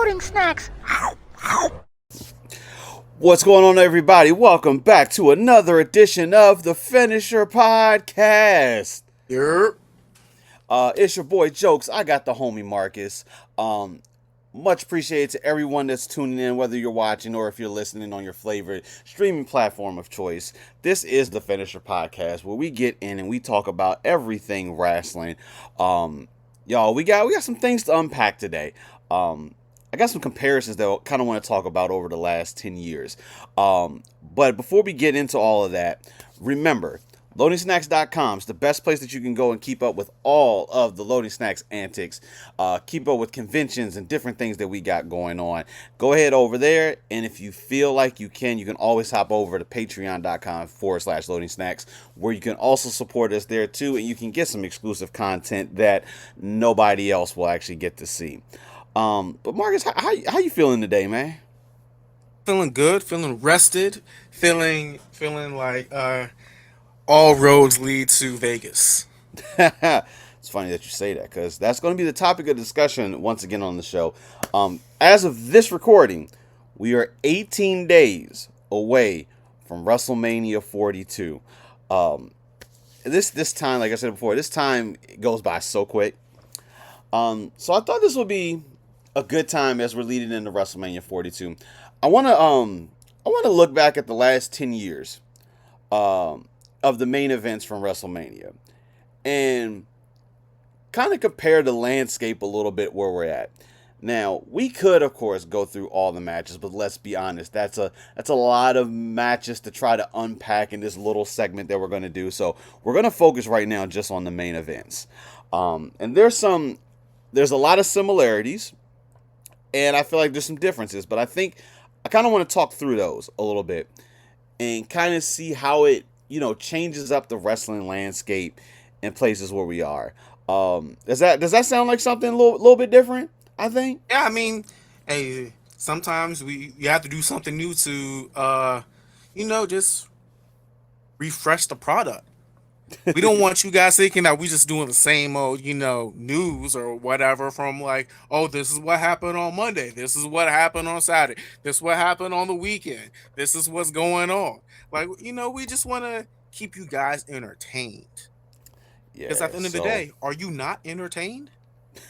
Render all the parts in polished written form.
loading snacks. What's going on, everybody? Welcome back to another edition of the Finisher Podcast. Yep. It's your boy Jokes. I got the homie Marcus. Much appreciated to everyone that's tuning in, whether you're watching or if you're listening on your favorite streaming platform of choice. This is the Finisher Podcast, where we get in and we talk about everything wrestling. Y'all, we got some things to unpack today. I got some comparisons that I kind of want to talk about over the last 10 years. But before we get into all of that, remember, LoadingSnacks.com is the best place that you can go and keep up with all of the Loading Snacks antics, keep up with conventions and different things that we got going on. Go ahead over there, and if you feel like you can always hop over to patreon.com/Loading Snacks, where you can also support us there too, and you can get some exclusive content that nobody else will actually get to see. But Marcus, how you feeling today, man? Feeling good, feeling rested, feeling like all roads lead to Vegas. It's funny that you say that, because that's going to be the topic of discussion once again on the show. As of this recording, we are 18 days away from WrestleMania 42. This time, like I said before, this time goes by so quick. So I thought this would be a good time as we're leading into WrestleMania 42. I want to look back at the last 10 years of the main events from WrestleMania and kind of compare the landscape a little bit where we're at. Now, we could, of course, go through all the matches, but let's be honest, that's a lot of matches to try to unpack in this little segment that we're going to do. So we're going to focus right now just on the main events. And there's a lot of similarities, and I feel like there's some differences, but I think I kind of want to talk through those a little bit and kind of see how it, changes up the wrestling landscape in places where we are. Does that sound like something a little bit different, I think? Yeah, I mean, hey, sometimes you have to do something new to just refresh the product. We don't want you guys thinking that we just doing the same old, news or whatever from like, oh, this is what happened on Monday. This is what happened on Saturday. This is what happened on the weekend. This is what's going on. Like, we just want to keep you guys entertained. Yeah. Because at the end of the day, are you not entertained?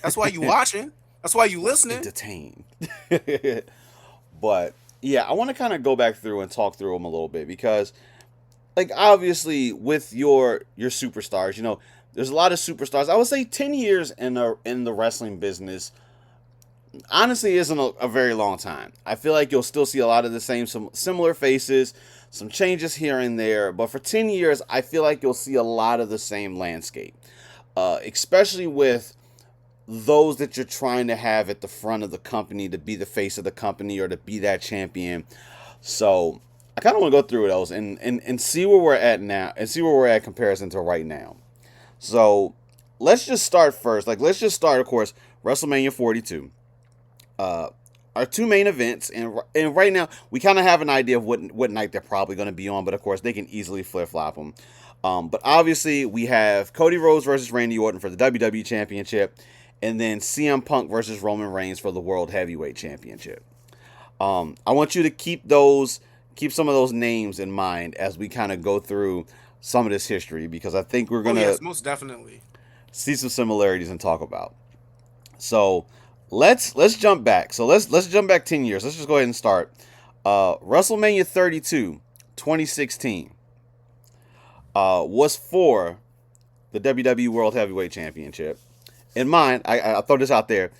That's why you watching. That's why you listening. Entertained. But yeah, I want to kind of go back through and talk through them a little bit because, like, obviously with your superstars, there's a lot of superstars. I would say 10 years in the wrestling business honestly isn't a very long time. I feel like you'll still see a lot of the some similar faces, some changes here and there, but for 10 years, I feel like you'll see a lot of the same landscape, especially with those that you're trying to have at the front of the company to be the face of the company or to be that champion. So I kind of want to go through those and see where we're at now and see where we're at comparison to right now. So let's just start first. Let's just start, of course, WrestleMania 42. Our two main events, and right now we kind of have an idea of what night they're probably going to be on, but of course they can easily flip-flop them. But obviously we have Cody Rhodes versus Randy Orton for the WWE Championship, and then CM Punk versus Roman Reigns for the World Heavyweight Championship. I want you to keep some of those names in mind as we kind of go through some of this history, because I think we're going to yes, most definitely see some similarities and talk about. So let's jump back. So let's jump back 10 years. Let's just go ahead and start. WrestleMania 32, 2016 was for the WWE World Heavyweight Championship. In mind, I throw this out there.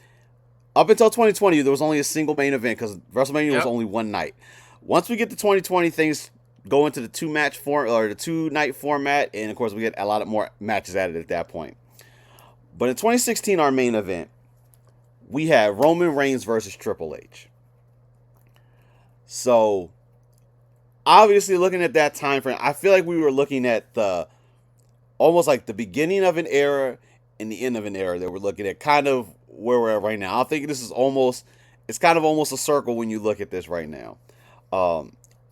Up until 2020, there was only a single main event because WrestleMania was only one night. Once we get to 2020, things go into the two-night format, and of course we get a lot of more matches added at that point. But in 2016, our main event, we had Roman Reigns versus Triple H. So obviously, looking at that time frame, I feel like we were looking at almost like the beginning of an era and the end of an era that we're looking at, kind of where we're at right now. I think this is it's kind of almost a circle when you look at this right now.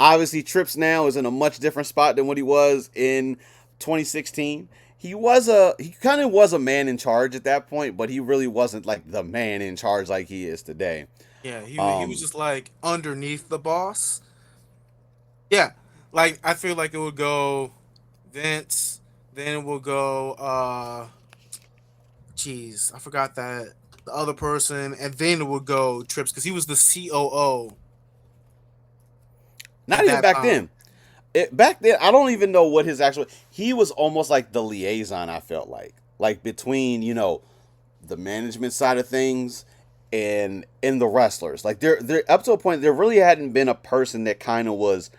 Obviously, Trips now is in a much different spot than what he was in 2016. he kind of was a man in charge at that point, but he really wasn't like the man in charge like he is today. Yeah, he was Um, just like underneath the boss. Yeah, like I feel like it would go Vince, then it will go jeez, I forgot that the other person, and then it would go Trips because he was the COO Not at even that back time. then. Back then, I don't even know what his actual. He was almost like the liaison. I felt like between the management side of things and the wrestlers. Like there up to a point, there really hadn't been a person that kind of was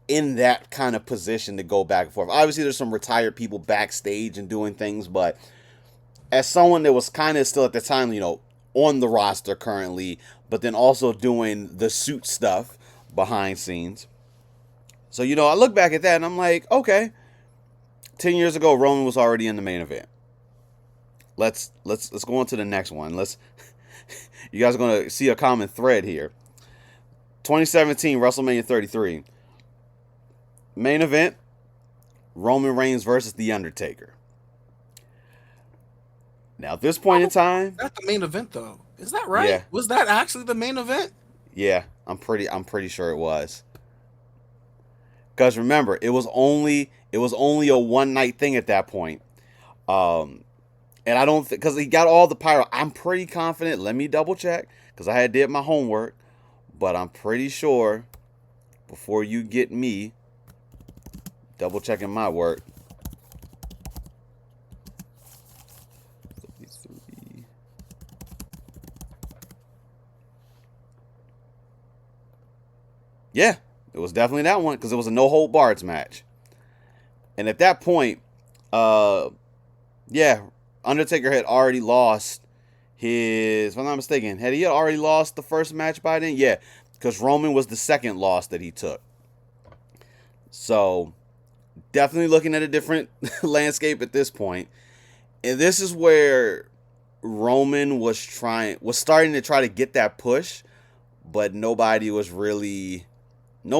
in that kind of position to go back and forth. Obviously, there's some retired people backstage and doing things, but as someone that was kind of still at the time, on the roster currently, but then also doing the suit stuff behind scenes. So, I look back at that and I'm like, okay, 10 years ago Roman was already in the main event. Let's go on to the next one. Let's You guys are going to see a common thread here. 2017 WrestleMania 33. Main event, Roman Reigns versus The Undertaker. Now, at this point in time, That's the main event though. Is that right? yeah, Was that actually the main event? yeah, I'm pretty sure it was. Cuz remember, it was only a one night thing at that point. Um and I don't cuz he got all the pyro. I'm pretty confident. Let me double check cuz I had did my homework, but I'm pretty sure before you get me double checking my work. Yeah, it was definitely that one because it was a no hold bars match. And at that point, uh, yeah, Undertaker had already lost if I'm not mistaken, had he already lost the first match by then? Yeah, because Roman was the second loss that he took. So definitely looking at a different landscape at this point. And this is where Roman was starting to try to get that push, but no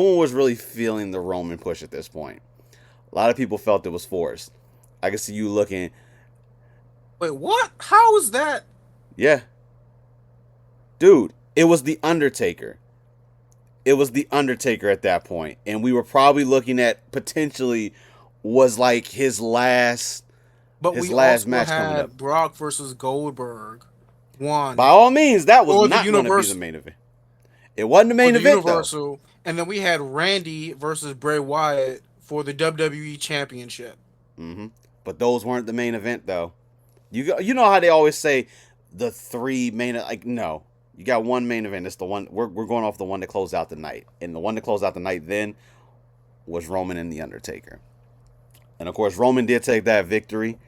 one was really feeling the Roman push at this point. A lot of people felt it was forced. I can see you looking, Wait, what? How is that? yeah, dude, it was the Undertaker. It was the Undertaker at that point, and we were probably looking at potentially was like But his we last also match coming up. had Brock versus Goldberg By one all means, that was for the not going to be the universe main event. It wasn't the for main the event though. Universal, and then we had Randy versus Bray Wyatt for the WWE Championship. hmm But those weren't the main event though. You know how they always say the three main, like, no, you got one main event. It's the one we're going off the one that closed out the night, and the one that closed out the night then was Roman and the Undertaker. And of course, Roman did take that victory,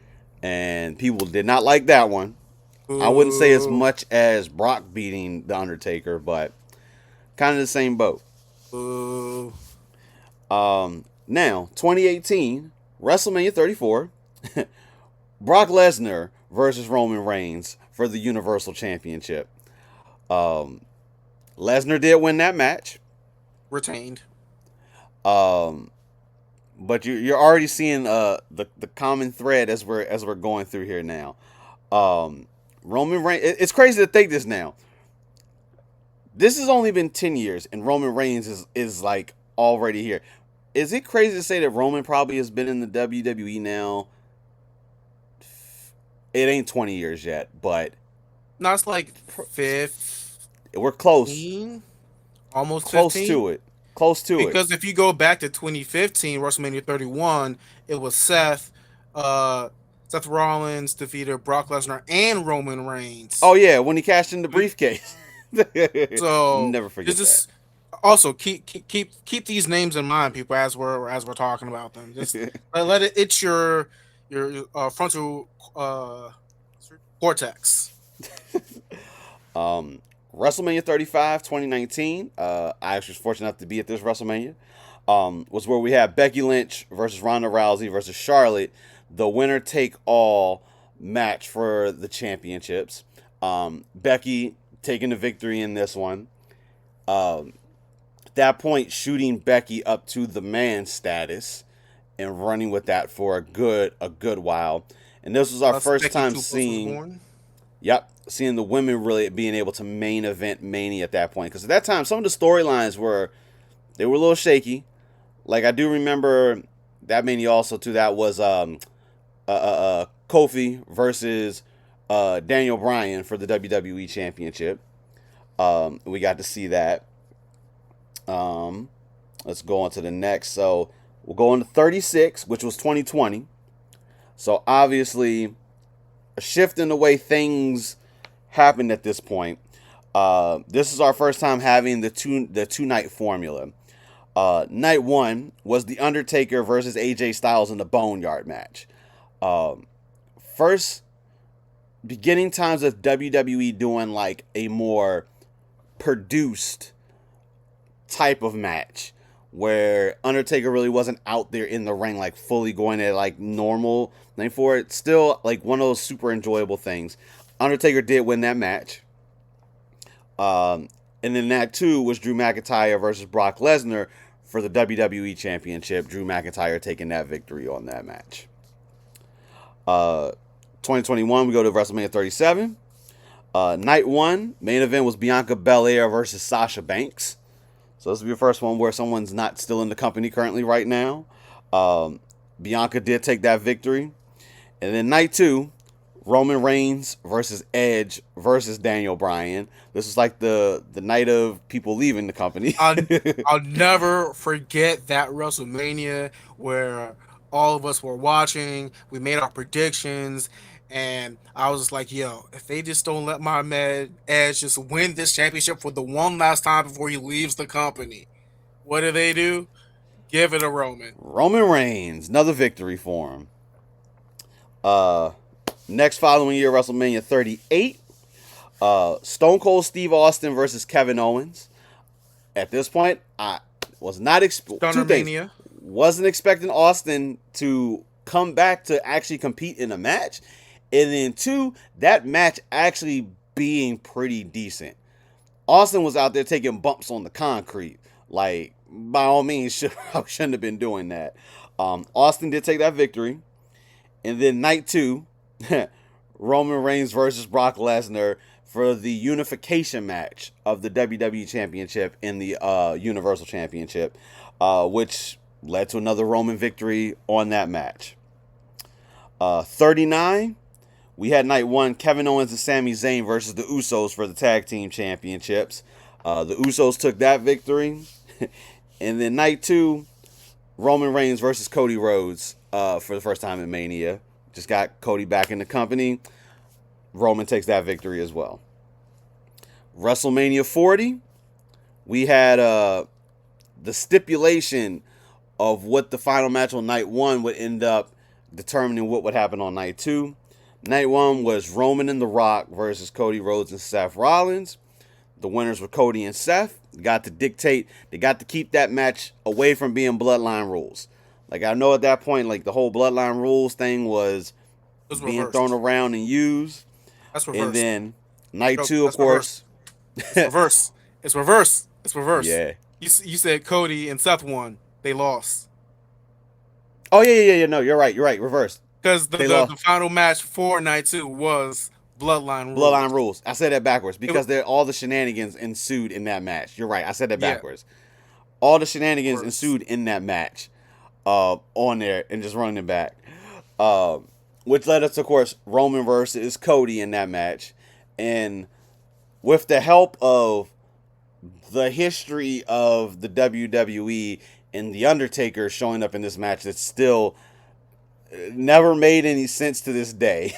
and people did not like that one. I wouldn't say as Boo, much as Brock beating the Undertaker, but kind of the same boat. boo. Now 2018 WrestleMania 34, Brock Lesnar versus Roman Reigns for the Universal Championship. Um, Lesnar did win that match. Retained. Um, but you're already seeing the common thread as we're going through here now. Um, Roman Reigns. It's crazy to think this now. This has only been 10 years, and Roman Reigns is like already here. Is it crazy to say that Roman probably has been in the WWE now? It ain't 20 years yet, but No, it's like 15, we're close, almost close 15. to it, close to it. Because if you go back to 2015, WrestleMania 31, it was uh, Seth Rollins defeated Brock Lesnar and Roman Reigns. Oh yeah, when he cashed in the briefcase. So Never just, forget that. just also keep these names in mind, people, as we're talking about them. Just let it it's your frontal cortex. Um, WrestleMania 35, 2019. I actually was fortunate enough to be at this WrestleMania. Was where we had Becky Lynch versus Ronda Rousey versus Charlotte, the winner take all match for the championships. Becky taking the victory in this one. At that point, shooting Becky up to the man status. and running with that for a good while. And this was our Plus, first Becky time 2 Plus was seeing, born. yep, seeing the women really being able to main event Mania at that point. Because at that time, some of the storylines were a little shaky. Like I do remember that Mania also too. That was Kofi versus Daniel Bryan for the WWE Championship. We got to see that. Um, let's go on to the next. So we'll go on to 36, which was 2020. So obviously, a shift in the way things happened at this point. This is our first time having the two night formula. Night one was the Undertaker versus AJ Styles in the Boneyard match. Um, First beginning times of WWE doing like a more produced type of match where Undertaker really wasn't out there in the ring like fully going at like normal thing for it. Still like one of those super enjoyable things. Undertaker did win that match. And then that too was Drew McIntyre versus Brock Lesnar for the WWE Championship. Drew McIntyre taking that victory on that match. 2021, we go to WrestleMania 37. Night one, main event was Bianca Belair versus Sasha Banks. So this will be the first one where someone's not still in the company currently right now. Bianca did take that victory. And then night two, Roman Reigns versus Edge versus Daniel Bryan. This is like the night of people leaving the company. I'll never forget that WrestleMania where all of us were watching. We made our predictions, and I was like, "Yo, if they just don't let my man Edge just win this championship for the one last time before he leaves the company, what do they do? Give it a Roman." Roman Reigns, another victory for him. Uh, Next following year, WrestleMania 38. Stone Cold Steve Austin versus Kevin Owens. At this point, I was not two things. Mania. Wasn't expecting Austin to come back to actually compete in a match, and then two, that match actually being pretty decent. Austin was out there taking bumps on the concrete. Like by all means, shouldn't have been doing that. Austin did take that victory, and then night two, Roman Reigns versus Brock Lesnar for the unification match of the WWE Championship and the Universal Championship, which led to another Roman victory on that match. 39, we had night one, Kevin Owens and Sami Zayn versus the Usos for the Tag Team Championships. The Usos took that victory. And then night two, Roman Reigns versus Cody Rhodes for the first time in Mania. Just got Cody back in the company. Roman takes that victory as well. WrestleMania 40, we had the stipulation of what the final match on night one would end up determining what would happen on night two. Night one was Roman and The Rock versus Cody Rhodes and Seth Rollins. The winners were Cody and Seth. They got to keep that match away from being bloodline rules. Like I know at that point, like the whole bloodline rules thing was being reversed. thrown around and used. That's reversed. And then night No, two, of that's course. It's reverse. It's reverse. It's reverse. Yeah. You said Cody and Seth won. They lost. Oh yeah. No, you're right. Reversed. Because They the lost. final match for night two was Bloodline rules. Bloodline rules. I said that backwards because all the shenanigans ensued in that match. You're right. I said that Yeah. backwards. All the shenanigans Reverse. ensued in that match, on there and just running it back, which led us, of course, Roman versus Cody in that match, and with the help of the history of the WWE and the Undertaker showing up in this match, that still never made any sense to this day.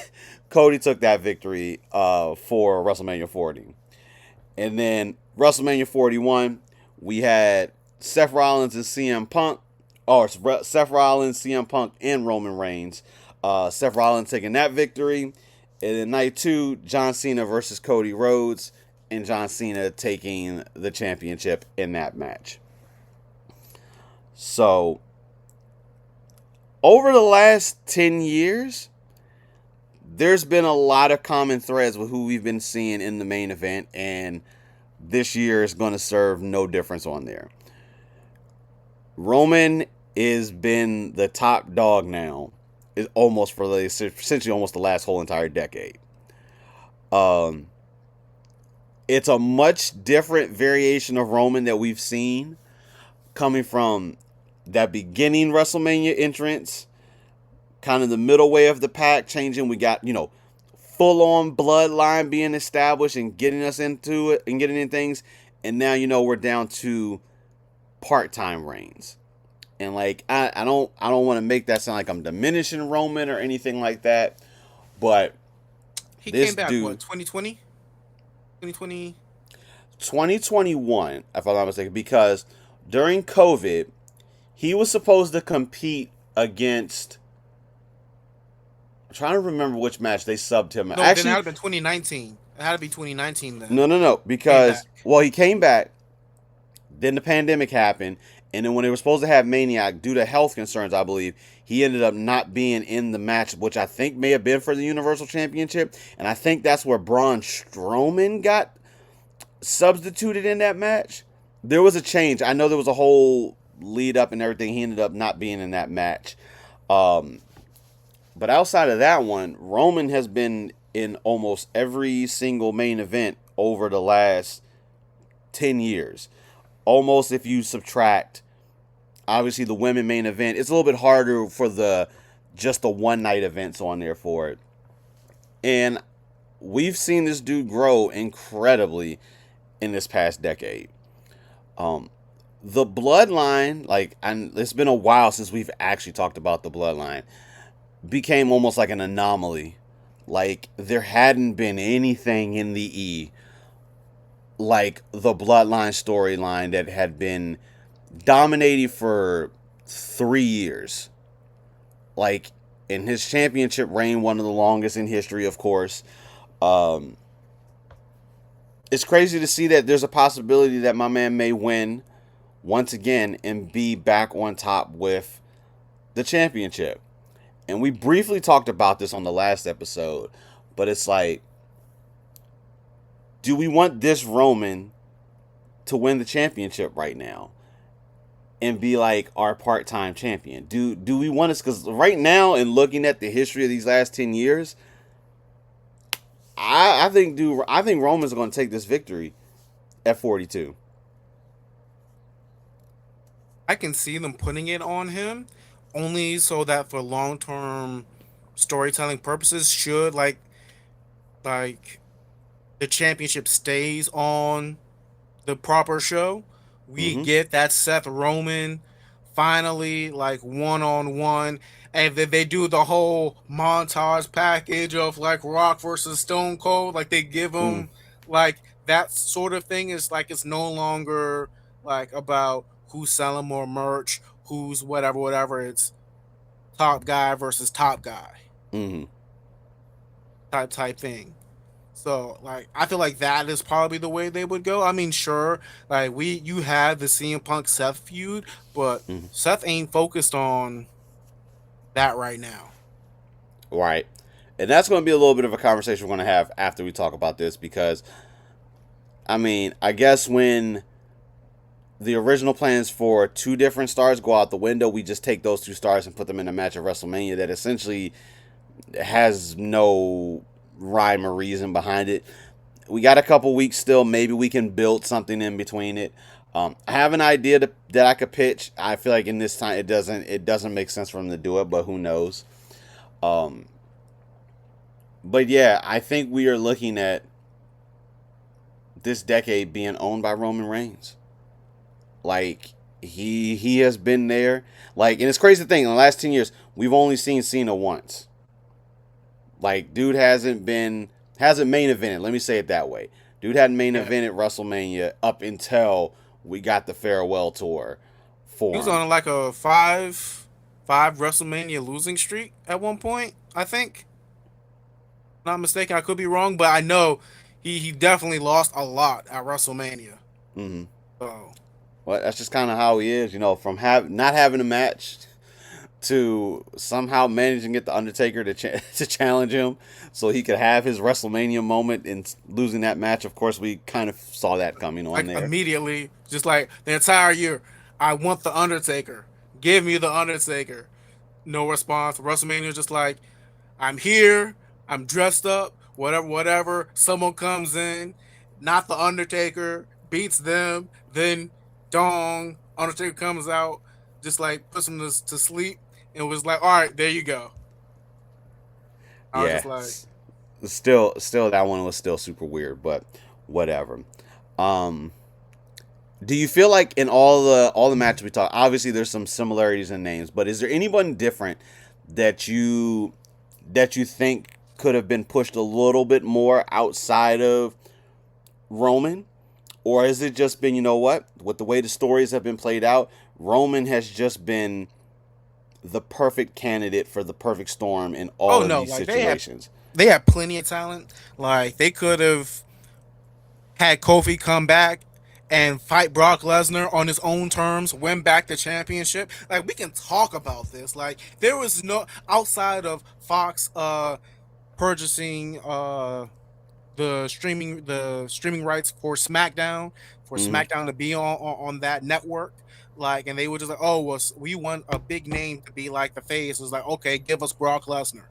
Cody took that victory for WrestleMania 40. And then WrestleMania 41, we had Seth Rollins and CM Punk. Or Seth Rollins, CM Punk, and Roman Reigns. Seth Rollins taking that victory. And then night two, John Cena versus Cody Rhodes. And John Cena taking the championship in that match. So, over the last 10 years, there's been a lot of common threads with who we've been seeing in the main event, and this year is going to serve no difference on there. Roman is been the top dog now, is almost for essentially almost the last whole entire decade. Um, it's a much different variation of Roman that we've seen coming from that beginning WrestleMania entrance, kind of the middle way of the pack changing. We got, full on bloodline being established and getting us into it and getting in things. And now, we're down to part time reigns. And like I don't want to make that sound like I'm diminishing Roman or anything like that. But He this came back dude what 2020, 2020. 2021, if I'm not mistaken, because during COVID, he was supposed to compete against. I'm trying to remember which match they subbed him. No, then it had Actually, to be 2019. It had to be 2019 then. no, Came because back. well, he came back. Then the pandemic happened, and then when they were supposed to have Maniac, due to health concerns, I believe he ended up not being in the match, which I think may have been for the Universal Championship, and I think that's where Braun Strowman got substituted in that match. There was a change. I know there was a whole lead up and everything. He ended up not being in that match. Um, but outside of that one, Roman has been in almost every single main event over the last 10 years. Almost if you subtract, obviously, the women main event. It's a little bit harder for just the one night events on there for it. And we've seen this dude grow incredibly in this past decade. Um, the bloodline, like, and it's been a while since we've actually talked about the bloodline, became almost like an anomaly. Like, there hadn't been anything in the like the bloodline storyline that had been dominating for 3 years. Like, in his championship reign, one of the longest in history, of course. Um, it's crazy to see that there's a possibility that my man may win once again and be back on top with the championship. And we briefly talked about this on the last episode, but it's like, do we want this Roman to win the championship right now and be like our part-time champion? Do we want this? Because right now, in looking at the history of these last 10 years, I think Roman's going to take this victory at 42. I can see them putting it on him only so that for long term storytelling purposes, should like the championship stays on the proper show, we Mm-hmm. get that Seth Roman finally like one on one, and then they do the whole montage package of like Rock versus Stone Cold. Like they give Mm. them like that sort of thing is like it's no longer like about who's selling more merch, who's whatever. It's top guy versus top guy Mm-hmm. type thing. So like I feel like that is probably the way they would go. I mean, sure, like you had the CM Punk Seth feud, but Mm-hmm. Seth ain't focused on that right now. Right. And that's going to be a little bit of a conversation we're going to have after we talk about this because, I mean, I guess when the original plans for two different stars go out the window, we just take those two stars and put them in a match at WrestleMania that essentially has no rhyme or reason behind it. We got a couple weeks still. Maybe we can build something in between it. I have an idea that I could pitch. I feel like in this time it doesn't make sense for him to do it, but who knows? Um, but yeah, I think we are looking at this decade being owned by Roman Reigns. Like he has been there. Like, and it's crazy to think in the last 10 years we've only seen Cena once. Like, dude hasn't main evented. Let me say it that way. Dude hadn't main Yeah, evented WrestleMania up until we got the farewell tour he was for him. on like a five WrestleMania losing streak at one point. I think, not mistaken. I could be wrong, but I know he definitely lost a lot at WrestleMania. Mm-hmm. So Well, that's just kind of how he is, from not having a match to somehow managing to get the Undertaker to challenge him, so he could have his WrestleMania moment and losing that match. Of course, we kind of saw that coming on like there. immediately, just like the entire year, I want the Undertaker. Give me the Undertaker. No response. WrestleMania just like, I'm here. I'm dressed up. Whatever, whatever. Someone comes in, not the Undertaker, beats them. Then Dong Undertaker comes out, just like puts him to sleep, and was like, all right, there you go. I was Yeah, just like, still that one was still super weird, but whatever. Um, do you feel like in all the matches we talk, obviously there's some similarities in names, but is there anyone different that you think could have been pushed a little bit more outside of Roman? Or has it just been, you know what, with the way the stories have been played out, Roman has just been the perfect candidate for the perfect storm in oh all of no, these like they had situations? they had plenty of talent. Like they could have had Kofi come back and fight Brock Lesnar on his own terms, win back the championship. Like we can talk about this. Like there was no outside of Fox purchasing the streaming rights for SmackDown Mm-hmm. to be on that network. Like and they were just like, oh well, we want a big name to be like the face. It was like, okay, give us Brock Lesnar.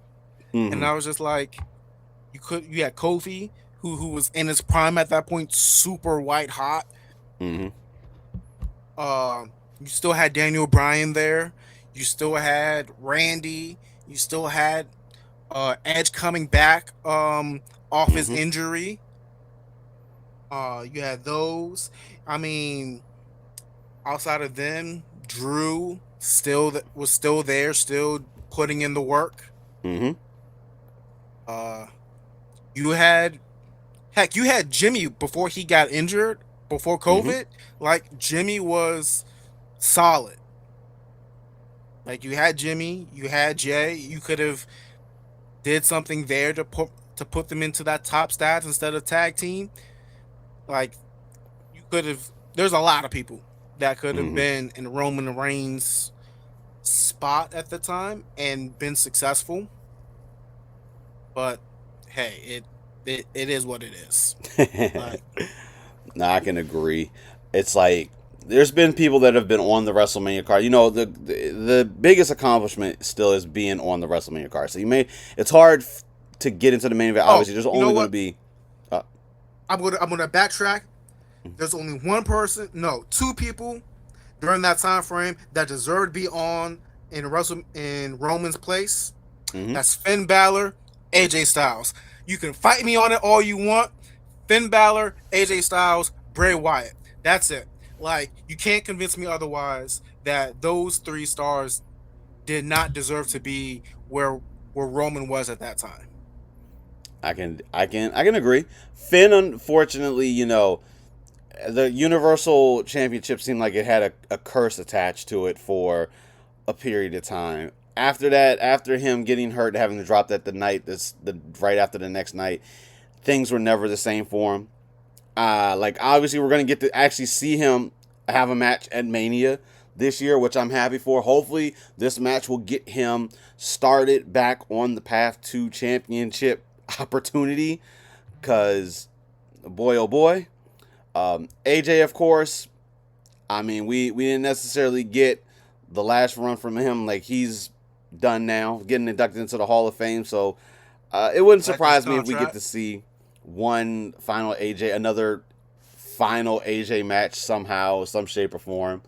And Mm-hmm. I was just like, you had Kofi who was in his prime at that point, super white hot. Mm-hmm. You still had Daniel Bryan there. You still had Randy. You still had Edge coming back off his Mm-hmm. injury. You had those. I mean, outside of them, Drew was still there, still putting in the work. Mm-hmm. Uh, you had you had Jimmy before he got injured before Mm-hmm. COVID. Like Jimmy was solid. Like you had Jimmy, you had Jay. You could have did something there to put them into that top stats instead of tag team. Like you could have. There's a lot of people that could have Mm-hmm. been in Roman Reigns' spot at the time and been successful. But hey, it is what it is. Like Nah, I can agree. It's like there's been people that have been on the WrestleMania card. You know, the biggest accomplishment still is being on the WrestleMania card. So you may it's hard to get into the main event. oh, Obviously, there's you know only going to what? be. Uh, I'm gonna backtrack. There's only one person, no, two people during that time frame that deserve to be on in Roman's place. mm-hmm. That's Finn Balor, AJ Styles. You can fight me on it all you want. Finn Balor, AJ Styles, Bray Wyatt. That's it. Like you can't convince me otherwise that those three stars did not deserve to be where Roman was at that time. I can agree. Finn, unfortunately, the Universal Championship seemed like it had a curse attached to it for a period of time. After that, after him getting hurt, having to drop that the right after the next night, things were never the same for him. Like obviously, we're gonna get to actually see him have a match at Mania this year, which I'm happy for. Hopefully, this match will get him started back on the path to championship opportunity. Cause boy, oh boy, AJ, of course. I mean, we didn't necessarily get the last run from him. Like he's done now, getting inducted into the Hall of Fame. So it wouldn't Legends surprise me if we get contract. to see another final AJ match somehow, some shape or form.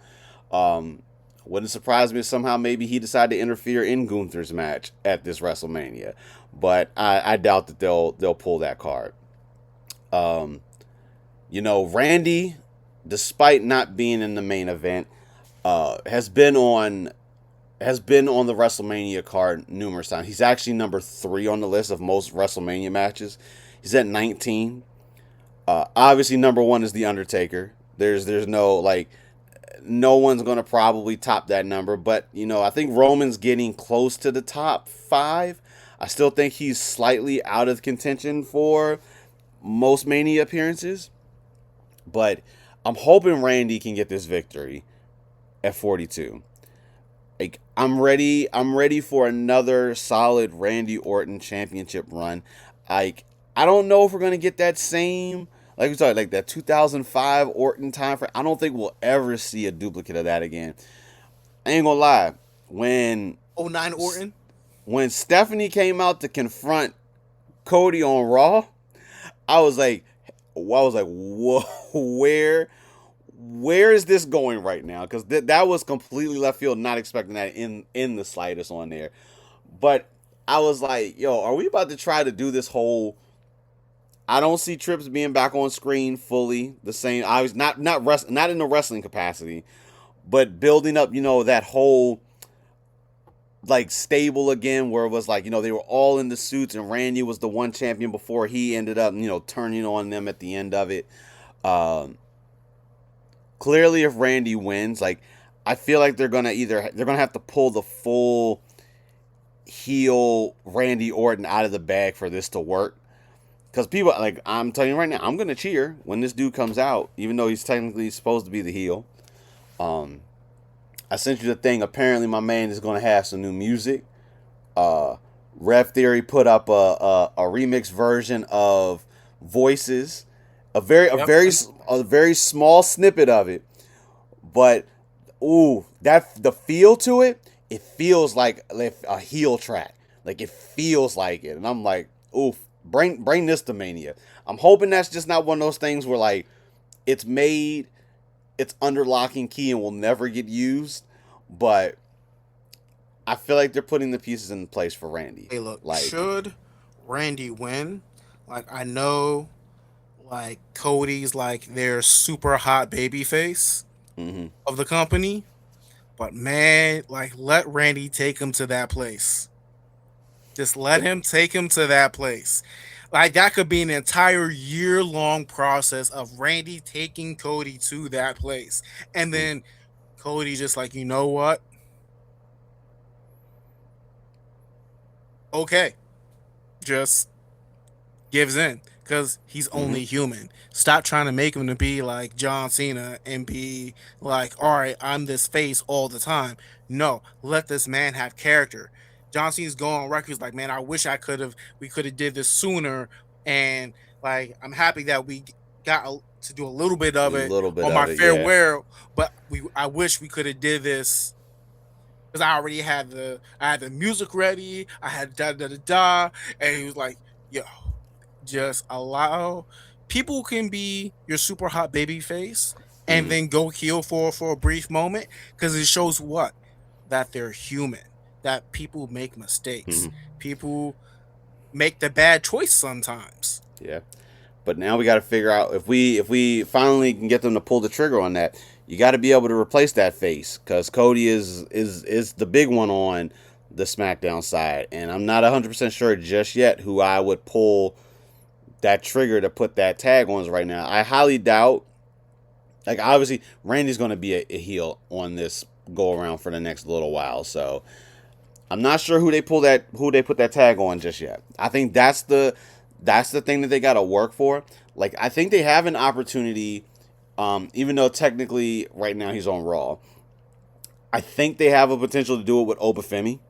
Um, wouldn't surprise me if somehow maybe he decided to interfere in Gunther's match at this WrestleMania, but I doubt that they'll pull that card. Um, Randy, despite not being in the main event, has been on the WrestleMania card numerous times. He's actually number 3 on the list of most WrestleMania matches. He's at 19. Obviously, number 1 is the Undertaker. There's no one's gonna probably top that number, but I think Roman's getting close to the top 5. I still think he's slightly out of contention for most Mania appearances, but I'm hoping Randy can get this victory at 42. Like I'm ready for another solid Randy Orton championship run. Like I don't know if we're gonna get that same like we talked like that 2005 Orton time frame. I don't think we'll ever see a duplicate of that again. I ain't gonna lie. When Oh nine Orton. when Stephanie came out to confront Cody on Raw, whoa, where is this going right now? Because that was completely left field. Not expecting that in the slightest on there. But I was like, yo, are we about to try to do this whole? I don't see Trips being back on screen fully the same. I was not in the wrestling capacity, but building up, that whole like stable again, where it was like, they were all in the suits, and Randy was the one champion before he ended up, turning on them at the end of it. Um, Clearly, if Randy wins, like, I feel like they're gonna have to pull the full heel Randy Orton out of the bag for this to work. Because people, like, I'm telling you right now, I'm gonna cheer when this dude comes out, even though he's technically supposed to be the heel. Um, I sent you the thing. Apparently, my man is gonna have some new music. Uh, Rev Theory put up a remix version of Voices, a very a Yep. very a very small snippet of it, but ooh, that the feel to it, it feels like a heel track, like it feels like it, and I'm like, oof, bring this to Mania. I'm hoping that's just not one of those things where like it's made, it's under lock and key and will never get used, but I feel like they're putting the pieces in place for Randy. Hey, look, Like, should Randy win? Like, I know, like, Cody's like their super hot baby face mm-hmm, of the company, but man, like, let Randy take him to that place. Just let him take him to that place. Like, that could be an entire year long process of Randy taking Cody to that place. And then Cody just like, you know what? Okay. Just gives in because he's mm-hmm, only human. Stop trying to make him to be like John Cena and be like, all right, I'm this face all the time. No, let this man have character. John Cena's going on record. He's like, man, I wish we could have did this sooner. And like, I'm happy that we got to do a little bit a of it little bit on of my it, yeah. farewell, but I wish we could have did this because I had the music ready. I had da da da da, and he was like, yo, just allow people can be your super hot baby face and Mm-hmm, then go heel for a brief moment because it shows what that they're human, that people make mistakes, mm-hmm, people make the bad choice sometimes. yeah. But now we got to figure out if we finally can get them to pull the trigger on that. You got to be able to replace that face because Cody is the big one on the SmackDown side, and I'm not 100% sure just yet who I would pull that trigger to put that tag on right now. I highly doubt. Like, obviously, Randy's going to be a heel on this go around for the next little while, so I'm not sure who they put that tag on just yet. I think that's the thing that they got to work for. Like, I think they have an opportunity, even though technically right now he's on Raw. I think they have a potential to do it with Obafemi.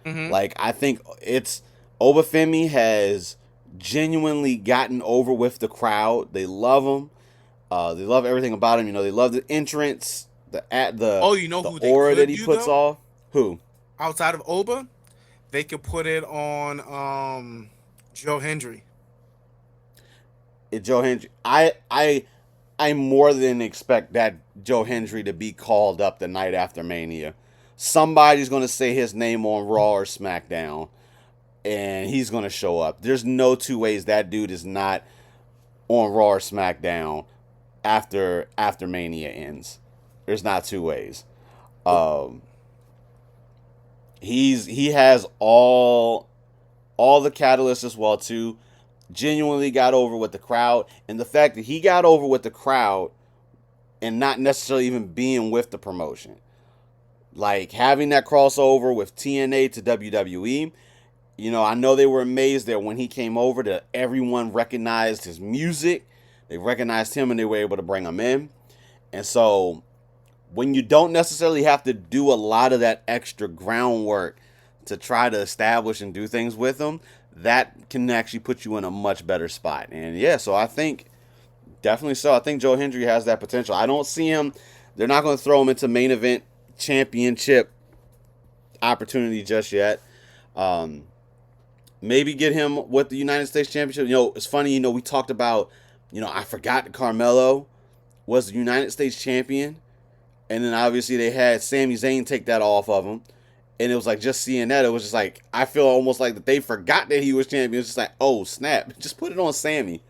Mm-hmm. Like, I think it's Obafemi has genuinely gotten over with the crowd. They love him. They love everything about him. They love the entrance, Oh, you know the who they aura that could he do puts though? off. Who? Outside of Oba, they could put it on Joe Hendry. Joe Hendry. I more than expect that Joe Hendry to be called up the night after Mania. Somebody's gonna say his name on Raw or SmackDown, and he's gonna show up. There's no two ways that dude is not on Raw or SmackDown after Mania ends. There's not two ways. Um, he has all the catalysts as well too. Genuinely got over with the crowd, and the fact that he got over with the crowd and not necessarily even being with the promotion, like having that crossover with TNA to WWE. I know they were amazed that when he came over, that everyone recognized his music, they recognized him, and they were able to bring him in. And so when you don't necessarily have to do a lot of that extra groundwork to try to establish and do things with them, that can actually put you in a much better spot. And yeah, so I think definitely so. I think Joe Hendry has that potential. I don't see him. They're not going to throw him into main event championship opportunity just yet. Um, Maybe get him with the United States Championship. It's funny. We talked about. I forgot that Carmelo was the United States champion, and then obviously they had Sami Zayn take that off of him. And it was like, just seeing that, it was just like, I feel almost like that they forgot that he was champion. It's just like, oh snap, just put it on Sammy,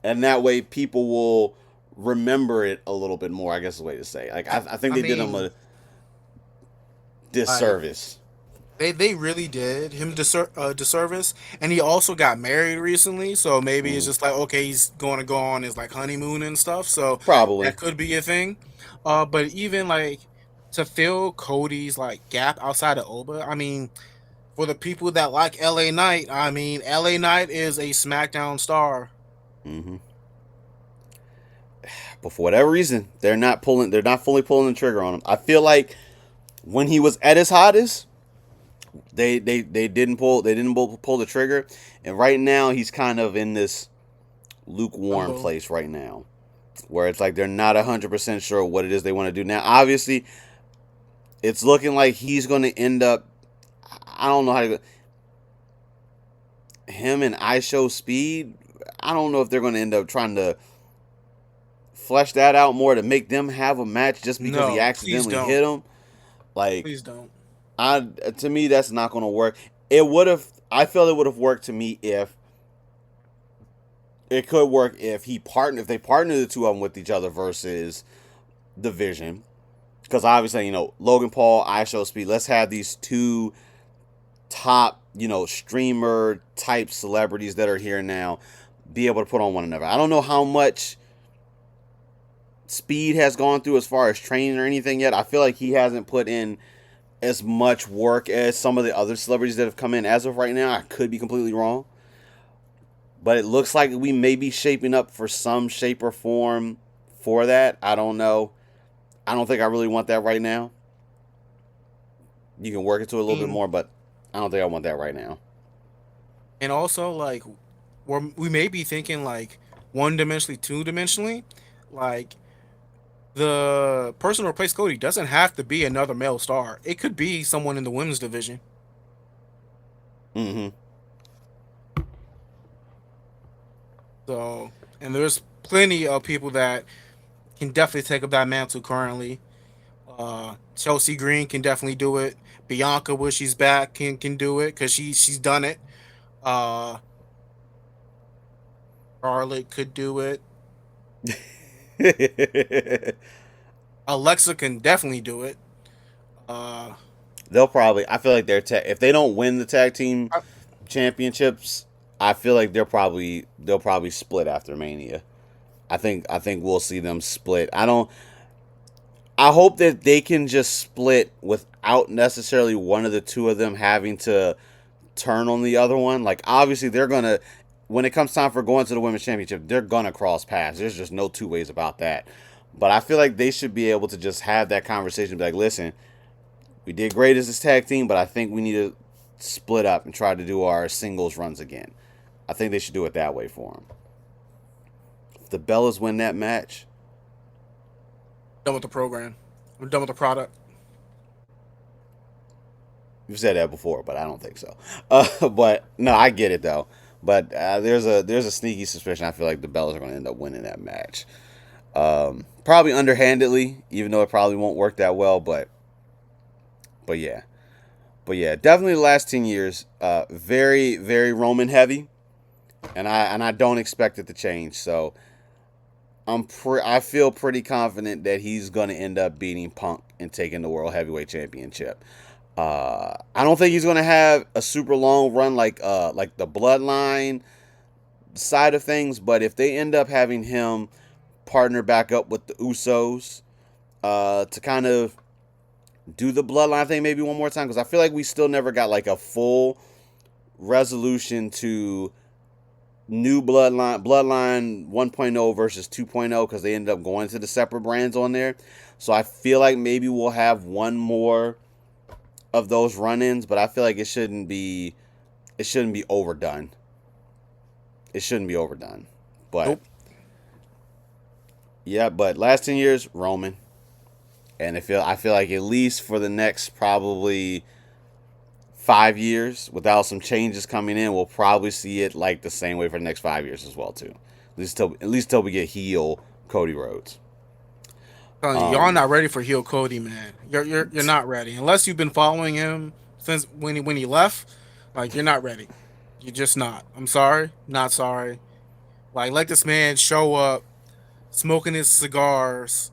and that way people will remember it a little bit more. I guess is the way to say. Like I think I they did him mean, a like disservice. they really did him disservice, and he also got married recently, so maybe it's Mm, just like okay, he's going to go on his like honeymoon and stuff, so probably. that could be a thing. But even like to fill Cody's like gap outside of Oba, I mean, for the people that like LA Knight, I mean, LA Knight is a SmackDown star. Hmm. But for whatever reason, they're not pulling. They're not fully pulling the trigger on him. I feel like when he was at his hottest, they didn't pull the trigger, and right now he's kind of in this lukewarm Limbo. place right now, where it's like they're not 100% sure what it is they want to do now. Obviously, it's looking like he's going to end up. I don't know how to go. Him and I Show Speed. I don't know if they're going to end up trying to flesh that out more to make them have a match just because he No, please accidentally don't. hit him. Like, Please don't. I to me that's not going to work. It would have. I felt it would have worked to me if it could work if if they partnered the two of them with each other versus Division. Because obviously, Logan Paul, I Show Speed. Let's have these two top, streamer type celebrities that are here now be able to put on one another. I don't know how much Speed has gone through as far as training or anything yet. I feel like he hasn't put in as much work as some of the other celebrities that have come in as of right now. I could be completely wrong. But it looks like we may be shaping up for some shape or form for that. I don't know. I don't think I really want that right now. You can work into it a little bit Mm, more, but I don't think I want that right now. And also, like, we may be thinking like one dimensionally, two dimensionally. Like, the person to replace Cody doesn't have to be another male star. It could be someone in the women's division. Mm-hmm. So, and there's plenty of people that can definitely take up that mantle currently. Chelsea Green can definitely do it. Bianca, when she's back, can do it because she's done it. Uh, Charlotte could do it. Alexa can definitely do it. Uh, They'll probably. I feel like if they don't win the tag team I, championships, I feel like they'll probably split after Mania. I think we'll see them split. I don't. I hope that they can just split without necessarily one of the two of them having to turn on the other one. Like obviously they're gonna when it comes time for going to the women's championship, they're gonna cross paths. There's just no two ways about that. But I feel like they should be able to just have that conversation and be like, listen, we did great as this tag team, but I think we need to split up and try to do our singles runs again. I think they should do it that way for them. If the Bellas win that match, done with the program. I'm done with the product. you've said that before, but I don't think so. But no, I get it though. But there's a sneaky suspicion. I feel like the Bellas are going to end up winning that match. Probably underhandedly, even though it probably won't work that well. But yeah, definitely the last 10 years, very very Roman heavy, and I don't expect it to change. So I feel pretty confident that he's going to end up beating Punk and taking the World Heavyweight Championship. I don't think he's going to have a super long run like the Bloodline side of things, but if they end up having him partner back up with the Usos to kind of do the Bloodline thing maybe one more time, because I feel like we still never got like a full resolution to new bloodline 1.0 versus 2.0, because they ended up going to the separate brands on there. So I feel like maybe we'll have one more of those run-ins, but I feel like it shouldn't be overdone. It shouldn't be overdone. But Nope. yeah, but last 10 years, Roman. And I feel like at least for the next probably 5 years, without some changes coming in, we'll probably see it like the same way for the next 5 years as well too. At least till we get heel Cody Rhodes. Telling you, y'all Um, not ready for heel Cody, man. You're not ready unless you've been following him since when he left. Like you're not ready. You're just not. I'm sorry, not sorry. Like let this man show up smoking his cigars.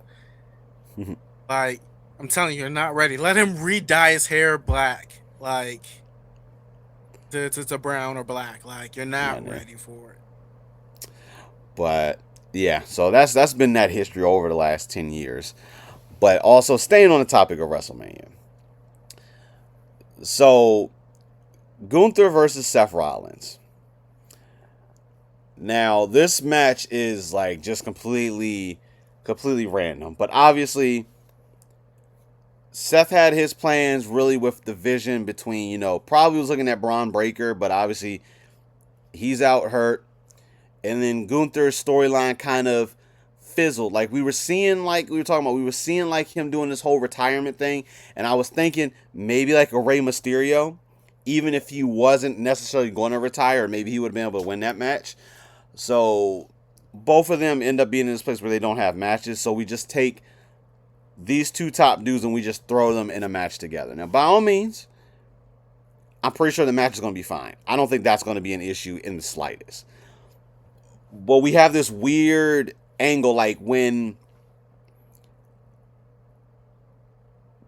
Like I'm telling you, you're not ready. Let him re-dye his hair black, like to brown or black. Like you're yeah, not yeah. ready for it. But yeah, so that's been that history over the last 10 years. But also staying on the topic of WrestleMania. So Gunther versus Seth Rollins. Now this match is like just completely random, but obviously Seth had his plans really with the vision between, probably was looking at Braun Breaker, but obviously he's out hurt. And then Gunther's storyline kind of fizzled. Like we were talking about, we were seeing like him doing this whole retirement thing. And I was thinking maybe like a Rey Mysterio, even if he wasn't necessarily going to retire, maybe he would have been able to win that match. So both of them end up being in this place where they don't have matches. So we just take these two top dudes and we just throw them in a match together. Now, by all means, I'm pretty sure the match is going to be fine. I don't think that's going to be an issue in the slightest. But we have this weird angle, like when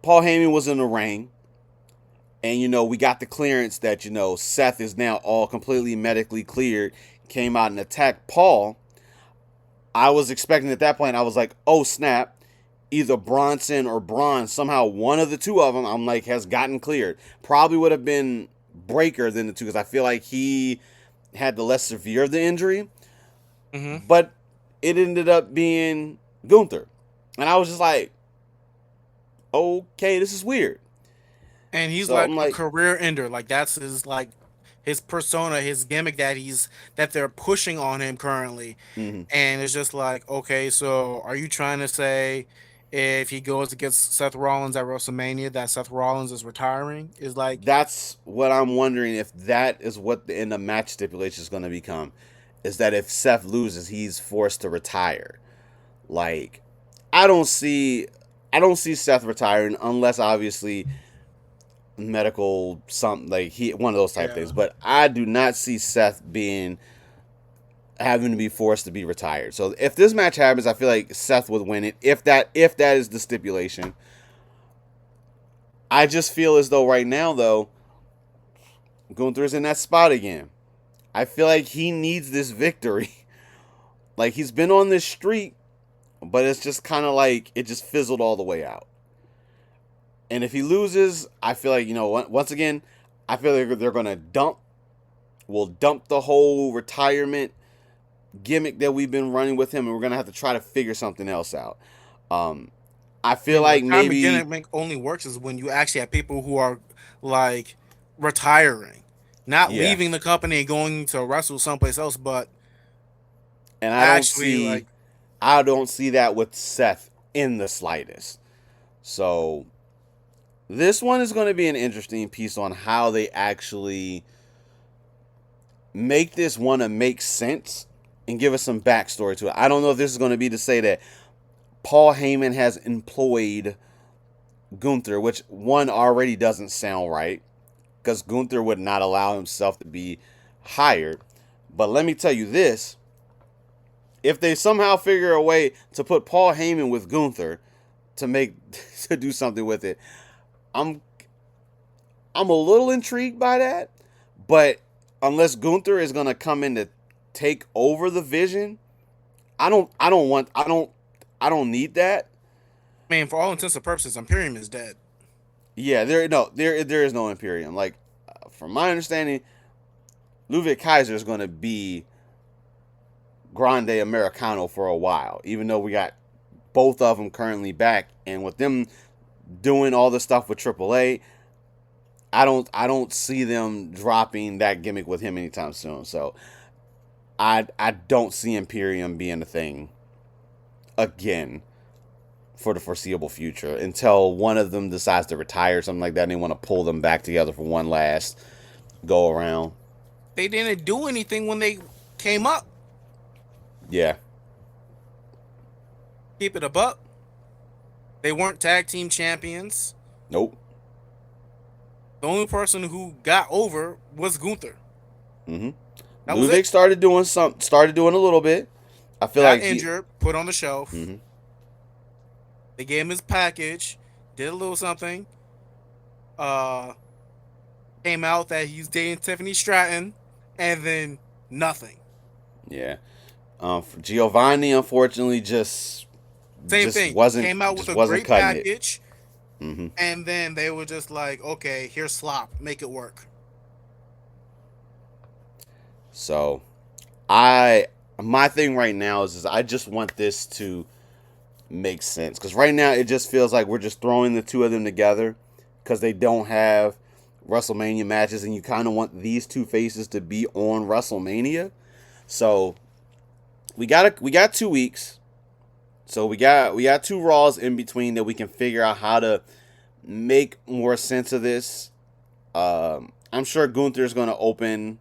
Paul Heyman was in the ring, and we got the clearance that Seth is now all completely medically cleared, came out and attacked Paul. I was expecting at that point, I was like, oh snap, either Bronson or Braun, somehow one of the two of them, I'm like, has gotten cleared. Probably would have been Breaker than the two, because I feel like he had the less severe of the injury. Hmm. But it ended up being Gunther. And I was just like, okay, this is weird. And he's So I'm like a like, career ender. Like that's his persona, his gimmick that they're pushing on him currently. mm-hmm. And it's just like, okay, so are you trying to say if he goes against Seth Rollins at WrestleMania that Seth Rollins is retiring? Is like, That's what I'm wondering, if that is what the end of match stipulation is going to become. Is that if Seth loses, he's forced to retire. Like, I don't see Seth retiring unless obviously medical something, like he one of those type yeah. things. But I do not see Seth having to be forced to be retired. So if this match happens, I feel like Seth would win it. If that is the stipulation. I just feel as though right now though, Gunther's in that spot again. I feel like he needs this victory. Like he's been on this streak, but it's just kind of like it just fizzled all the way out. And if he loses, I feel like, once again, I feel like they're going to dump the whole retirement gimmick that we've been running with him, and we're going to have to try to figure something else out. I I feel mean, like retirement maybe, gimmick only works is when you actually have people who are like retiring, not yeah. leaving the company and going to wrestle someplace else, but And actually like, I don't see that with Seth in the slightest. So this one is going to be an interesting piece on how they actually make this one to make sense and give us some backstory to it. I don't know if this is going to be to say that Paul Heyman has employed Gunther, which one already doesn't sound right, because Gunther would not allow himself to be hired. But let me tell you this: if they somehow figure a way to put Paul Heyman with Gunther to make to do something with it, I'm I'm a little intrigued by that. But unless Gunther is gonna come in to take over the Vision, I don't need that. I mean, for all intents and purposes, Imperium is dead. Yeah, there is no Imperium. Like from my understanding, Ludwig Kaiser is going to be Grande Americano for a while, even though we got both of them currently back, and with them doing all the stuff with AAA, I don't see them dropping that gimmick with him anytime soon. So I don't see Imperium being a thing again. for the foreseeable future until one of them decides to retire or something like that, and they want to pull them back together for one last go around. They didn't do anything when they came up. Yeah. Keep it a buck. They weren't tag team champions. Nope. The only person who got over was Gunther. Mm-hmm. That was Ludwig it. started doing a little bit. I feel Got like injured, put on the shelf. Mm-hmm. They gave him his package, did a little something. Uh, Came out that he's dating Tiffany Stratton, and then nothing. Yeah. Giovanni unfortunately Same thing. Came out with just a wasn't great cutting it. package, Mm-hmm. and then they were just like, okay, here's slop, make it work. So, I my thing right now is I just want this to make sense because right now it just feels like we're just throwing the two of them together because they don't have WrestleMania matches, and you kind of want these two faces to be on WrestleMania. So we got 2 weeks. So we got two Raws in between that we can figure out how to make more sense of this. I'm sure Gunther's going to open.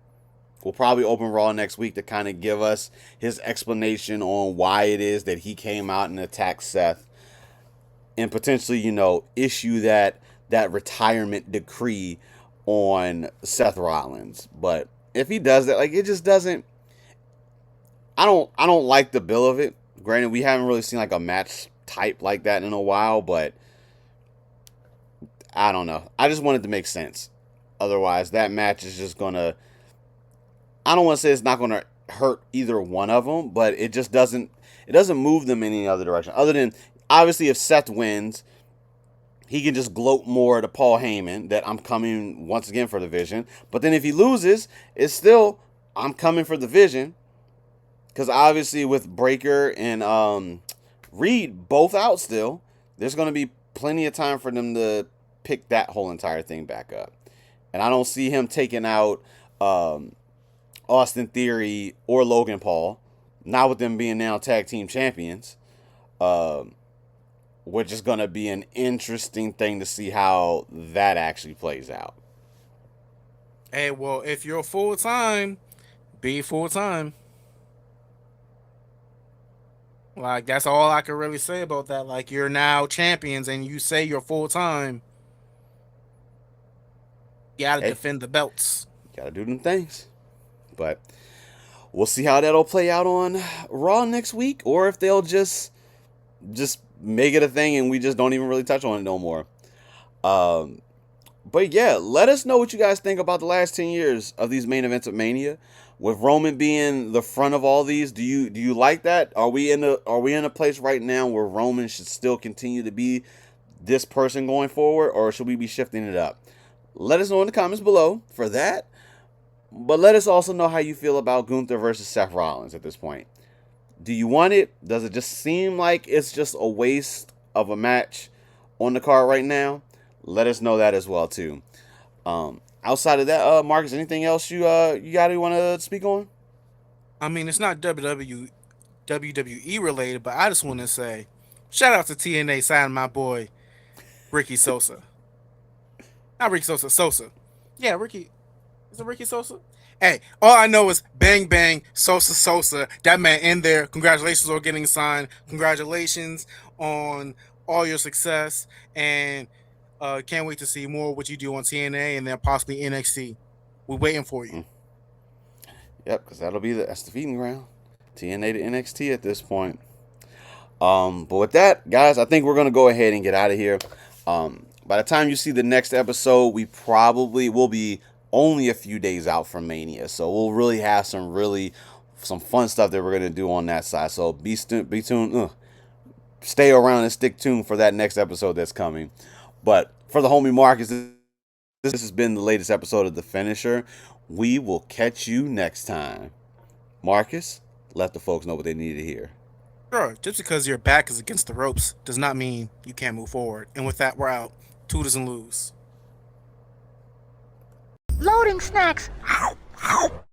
We'll probably open Raw next week to kind of give us his explanation on why it is that he came out and attacked Seth, and potentially, issue that retirement decree on Seth Rollins. But if he does that, like, it just doesn't. I don't like the bill of it. Granted, we haven't really seen like a match type like that in a while, but I don't know. I just want it to make sense. Otherwise, that match is just gonna. I don't want to say it's not gonna hurt either one of them, but it just doesn't. It doesn't move them in any other direction. Other than obviously, if Seth wins, he can just gloat more to Paul Heyman that I'm coming once again for the Vision. But then if he loses, it's still I'm coming for the Vision. Because obviously with Breaker and Reed both out still, there's going to be plenty of time for them to pick that whole entire thing back up. And I don't see him taking out Austin Theory or Logan Paul, not with them being now tag team champions. Which is going to be an interesting thing to see how that actually plays out. Hey, well, if you're full time, be full time. Like, that's all I can really say about that. Like, you're now champions and you say you're full time. You gotta Hey, defend the belts. got to do them things. But we'll see how that'll play out on Raw next week, or if they'll just make it a thing and we just don't even really touch on it no more. But yeah, let us know what you guys think about the last 10 years of these main events at Mania. With Roman being the front of all these, do you like that? Are we in a place right now where Roman should still continue to be this person going forward, or should we be shifting it up? Let us know in the comments below for that. But let us also know how you feel about Gunther versus Seth Rollins at this point. Do you want it? Does it just seem like it's just a waste of a match on the card right now? Let us know that as well too. Outside of that, Marcus, anything else you want to speak on? I mean, it's not WWE related, but I just want to say, shout out to TNA signing my boy Ricky Sosa. Not Ricky Sosa, Sosa. Yeah, Ricky. Is it Ricky Sosa? Hey, all I know is bang bang Sosa Sosa. That man in there. Congratulations on getting signed. Congratulations on all your success, and can't wait to see more of what you do on TNA and then possibly NXT. We're waiting for you. Yep, because that's the feeding ground. TNA to NXT at this point. But with that, guys, I think we're gonna go ahead and get out of here. By the time you see the next episode, we probably will be only a few days out from Mania, so we'll really have some fun stuff that we're gonna do on that side. So be tuned. Stay around and stick tuned for that next episode that's coming. But for the homie Marcus, this has been the latest episode of The Finisher. We will catch you next time. Marcus, let the folks know what they need to hear. Sure, just because your back is against the ropes does not mean you can't move forward. And with that, we're out. Two doesn't lose. Loading snacks. Ow, ow.